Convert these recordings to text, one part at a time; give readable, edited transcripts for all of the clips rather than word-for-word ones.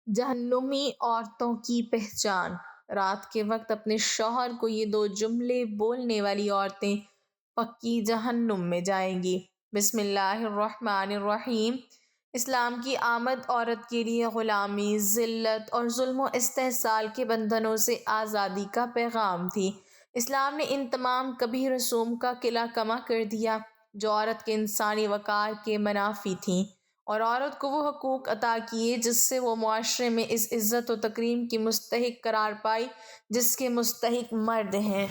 جہنمی عورتوں کی پہچان۔ رات کے وقت اپنے شوہر کو یہ دو جملے بولنے والی عورتیں پکی جہنم میں جائیں گی۔ بسم اللہ الرحمن الرحیم۔ اسلام کی آمد عورت کے لیے غلامی، ذلت اور ظلم و استحصال کے بندھنوں سے آزادی کا پیغام تھی۔ اسلام نے ان تمام کبھی رسوم کا قلعہ کما کر دیا جو عورت کے انسانی وقار کے منافی تھیں، اور عورت کو وہ حقوق عطا کیے جس سے وہ معاشرے میں اس عزت و تکریم کی مستحق قرار پائی جس کے مستحق مرد ہیں۔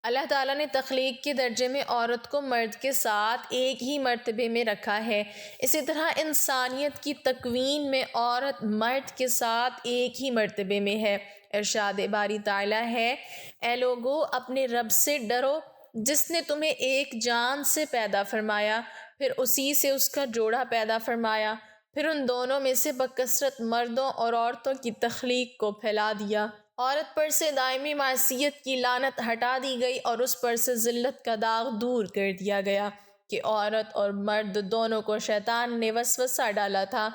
اللہ تعالیٰ نے تخلیق کے درجے میں عورت کو مرد کے ساتھ ایک ہی مرتبے میں رکھا ہے، اسی طرح انسانیت کی تکوین میں عورت مرد کے ساتھ ایک ہی مرتبے میں ہے۔ ارشاد باری تعالیٰ ہے، اے لوگو اپنے رب سے ڈرو جس نے تمہیں ایک جان سے پیدا فرمایا، پھر اسی سے اس کا جوڑا پیدا فرمایا، پھر ان دونوں میں سے بکثرت مردوں اور عورتوں کی تخلیق کو پھیلا دیا۔ عورت پر سے دائمی معصیت کی لعنت ہٹا دی گئی اور اس پر سے ذلت کا داغ دور کر دیا گیا کہ عورت اور مرد دونوں کو شیطان نے وسوسہ ڈالا تھا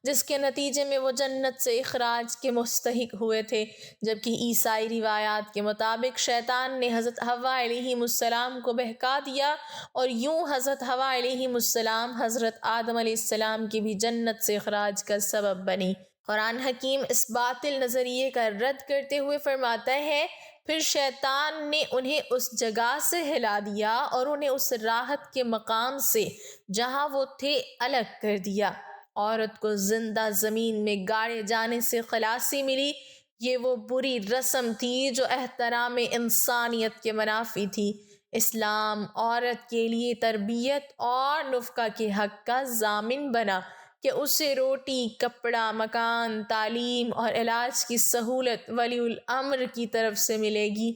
جس کے نتیجے میں وہ جنت سے اخراج کے مستحق ہوئے تھے، جبکہ عیسائی روایات کے مطابق شیطان نے حضرت حوا علیہ السلام کو بہکا دیا اور یوں حضرت حوا علیہ السلام حضرت آدم علیہ السلام کی بھی جنت سے اخراج کا سبب بنی۔ قرآن حکیم اس باطل نظریے کا رد کرتے ہوئے فرماتا ہے، پھر شیطان نے انہیں اس جگہ سے ہلا دیا اور انہیں اس راحت کے مقام سے جہاں وہ تھے الگ کر دیا۔ عورت کو زندہ زمین میں گاڑے جانے سے خلاصی ملی، یہ وہ بری رسم تھی جو احترام انسانیت کے منافی تھی۔ اسلام عورت کے لیے تربیت اور نفقہ کے حق کا ضامن بنا کہ اسے روٹی، کپڑا، مکان، تعلیم اور علاج کی سہولت ولی الامر کی طرف سے ملے گی۔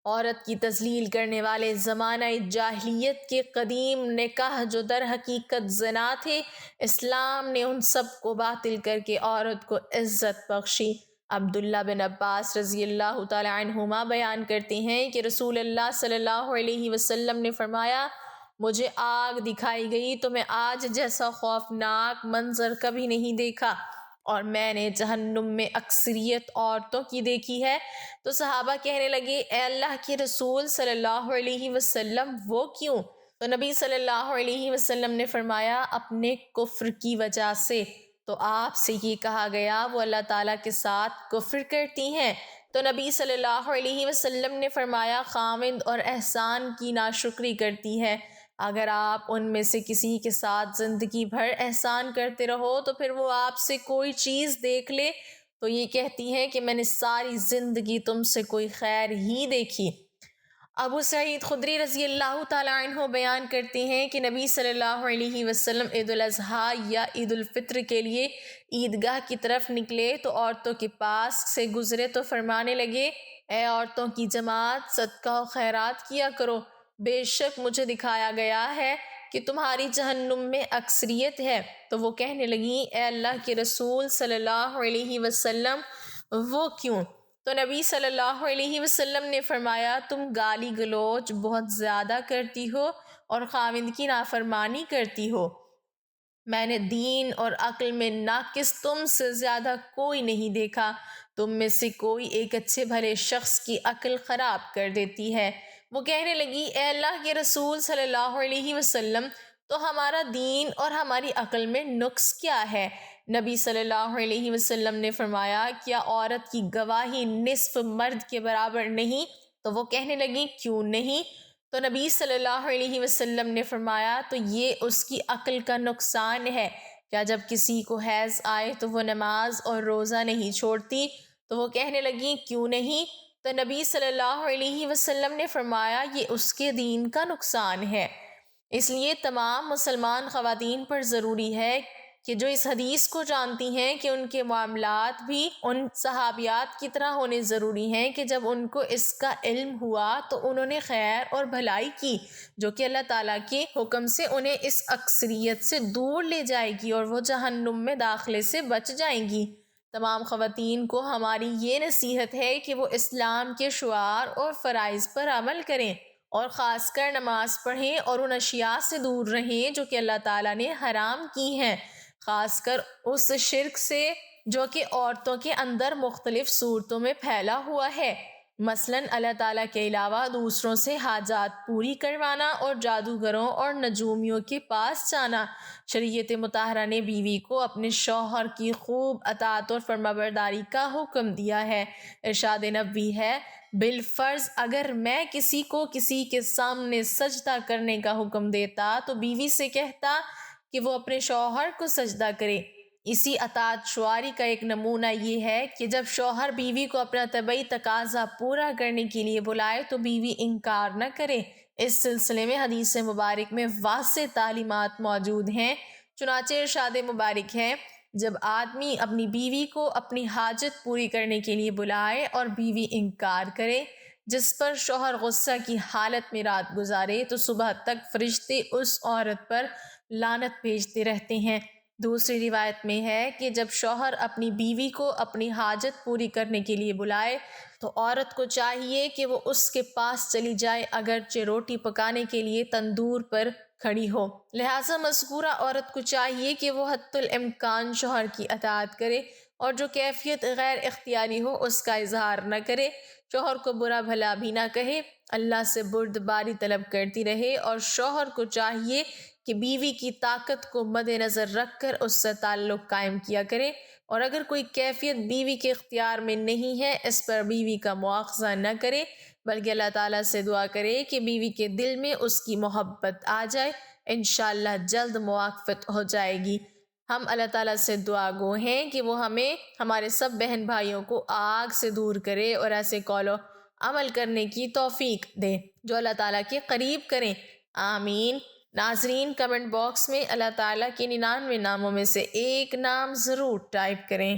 عورت کی تذلیل کرنے والے زمانہ جاہلیت کے قدیم نکاح جو در حقیقت زنا تھے، اسلام نے ان سب کو باطل کر کے عورت کو عزت بخشی۔ عبداللہ بن عباس رضی اللہ تعالی عنہما بیان کرتے ہیں کہ رسول اللہ صلی اللہ علیہ وسلم نے فرمایا، مجھے آگ دکھائی گئی تو میں آج جیسا خوفناک منظر کبھی نہیں دیکھا، اور میں نے جہنم میں اکثریت عورتوں کی دیکھی ہے۔ تو صحابہ کہنے لگے، اے اللہ کے رسول صلی اللہ علیہ وسلم وہ کیوں؟ تو نبی صلی اللہ علیہ وسلم نے فرمایا، اپنے کفر کی وجہ سے۔ تو آپ سے یہ کہا گیا وہ اللہ تعالیٰ کے ساتھ کفر کرتی ہیں؟ تو نبی صلی اللہ علیہ وسلم نے فرمایا، خاوند اور احسان کی ناشکری کرتی ہے۔ اگر آپ ان میں سے کسی کے ساتھ زندگی بھر احسان کرتے رہو تو پھر وہ آپ سے کوئی چیز دیکھ لے تو یہ کہتی ہے کہ میں نے ساری زندگی تم سے کوئی خیر ہی دیکھی۔ ابو سعید خدری رضی اللہ تعالیٰ عنہ بیان کرتے ہیں کہ نبی صلی اللہ علیہ وسلم عید الاضحیٰ یا عید الفطر کے لیے عیدگاہ کی طرف نکلے تو عورتوں کے پاس سے گزرے تو فرمانے لگے، اے عورتوں کی جماعت، صدقہ و خیرات کیا کرو، بے شک مجھے دکھایا گیا ہے کہ تمہاری جہنم میں اکثریت ہے۔ تو وہ کہنے لگیں، اے اللہ کے رسول صلی اللہ علیہ وسلم وہ کیوں؟ تو نبی صلی اللہ علیہ وسلم نے فرمایا، تم گالی گلوچ بہت زیادہ کرتی ہو اور خاوند کی نافرمانی کرتی ہو۔ میں نے دین اور عقل میں ناقص تم سے زیادہ کوئی نہیں دیکھا۔ تم میں سے کوئی ایک اچھے بھلے شخص کی عقل خراب کر دیتی ہے۔ وہ کہنے لگی، اے اللہ کے رسول صلی اللہ علیہ وسلم، تو ہمارا دین اور ہماری عقل میں نقص کیا ہے؟ نبی صلی اللہ علیہ وسلم نے فرمایا، کیا عورت کی گواہی نصف مرد کے برابر نہیں؟ تو وہ کہنے لگی، کیوں نہیں؟ تو نبی صلی اللہ علیہ وسلم نے فرمایا، تو یہ اس کی عقل کا نقصان ہے۔ کیا جب کسی کو حیض آئے تو وہ نماز اور روزہ نہیں چھوڑتی؟ تو وہ کہنے لگی، کیوں نہیں؟ تو نبی صلی اللہ علیہ وسلم نے فرمایا، یہ اس کے دین کا نقصان ہے۔ اس لیے تمام مسلمان خواتین پر ضروری ہے کہ جو اس حدیث کو جانتی ہیں کہ ان کے معاملات بھی ان صحابیات کی طرح ہونے ضروری ہیں کہ جب ان کو اس کا علم ہوا تو انہوں نے خیر اور بھلائی کی جو کہ اللہ تعالیٰ کے حکم سے انہیں اس اکثریت سے دور لے جائے گی اور وہ جہنم میں داخلے سے بچ جائیں گی۔ تمام خواتین کو ہماری یہ نصیحت ہے کہ وہ اسلام کے شعار اور فرائض پر عمل کریں اور خاص کر نماز پڑھیں اور ان اشیاء سے دور رہیں جو کہ اللہ تعالیٰ نے حرام کی ہیں، خاص کر اس شرک سے جو کہ عورتوں کے اندر مختلف صورتوں میں پھیلا ہوا ہے، مثلاً اللہ تعالیٰ کے علاوہ دوسروں سے حاجات پوری کروانا اور جادوگروں اور نجومیوں کے پاس جانا۔ شریعت مطہرہ نے بیوی کو اپنے شوہر کی خوب اطاعت اور فرمانبرداری کا حکم دیا ہے۔ ارشاد نبوی ہے، بالفرض اگر میں کسی کو کسی کے سامنے سجدہ کرنے کا حکم دیتا تو بیوی سے کہتا کہ وہ اپنے شوہر کو سجدہ کرے۔ اسی اطاعت شعاری کا ایک نمونہ یہ ہے کہ جب شوہر بیوی کو اپنا طبعی تقاضا پورا کرنے کے لیے بلائے تو بیوی انکار نہ کرے۔ اس سلسلے میں حدیث مبارک میں واضح تعلیمات موجود ہیں، چنانچہ ارشاد مبارک ہے، جب آدمی اپنی بیوی کو اپنی حاجت پوری کرنے کے لیے بلائے اور بیوی انکار کرے، جس پر شوہر غصہ کی حالت میں رات گزارے، تو صبح تک فرشتے اس عورت پر لعنت بھیجتے رہتے ہیں۔ دوسری روایت میں ہے کہ جب شوہر اپنی بیوی کو اپنی حاجت پوری کرنے کے لیے بلائے تو عورت کو چاہیے کہ وہ اس کے پاس چلی جائے، اگرچہ روٹی پکانے کے لیے تندور پر کھڑی ہو۔ لہٰذا مذکورہ عورت کو چاہیے کہ وہ حتی الامکان شوہر کی اطاعت کرے اور جو کیفیت غیر اختیاری ہو اس کا اظہار نہ کرے، شوہر کو برا بھلا بھی نہ کہے، اللہ سے بردباری طلب کرتی رہے، اور شوہر کو چاہیے کہ بیوی کی طاقت کو مد نظر رکھ کر اس سے تعلق قائم کیا کرے، اور اگر کوئی کیفیت بیوی کے اختیار میں نہیں ہے اس پر بیوی کا مواخذہ نہ کرے، بلکہ اللہ تعالیٰ سے دعا کرے کہ بیوی کے دل میں اس کی محبت آ جائے، انشاءاللہ جلد موافقت ہو جائے گی۔ ہم اللہ تعالیٰ سے دعا گو ہیں کہ وہ ہمیں ہمارے سب بہن بھائیوں کو آگ سے دور کرے اور ایسے قول و عمل کرنے کی توفیق دے جو اللہ تعالیٰ کے قریب کریں، آمین۔ ناظرین، کمنٹ باکس میں اللہ تعالیٰ کے 99 ناموں میں سے ایک نام ضرور ٹائپ کریں۔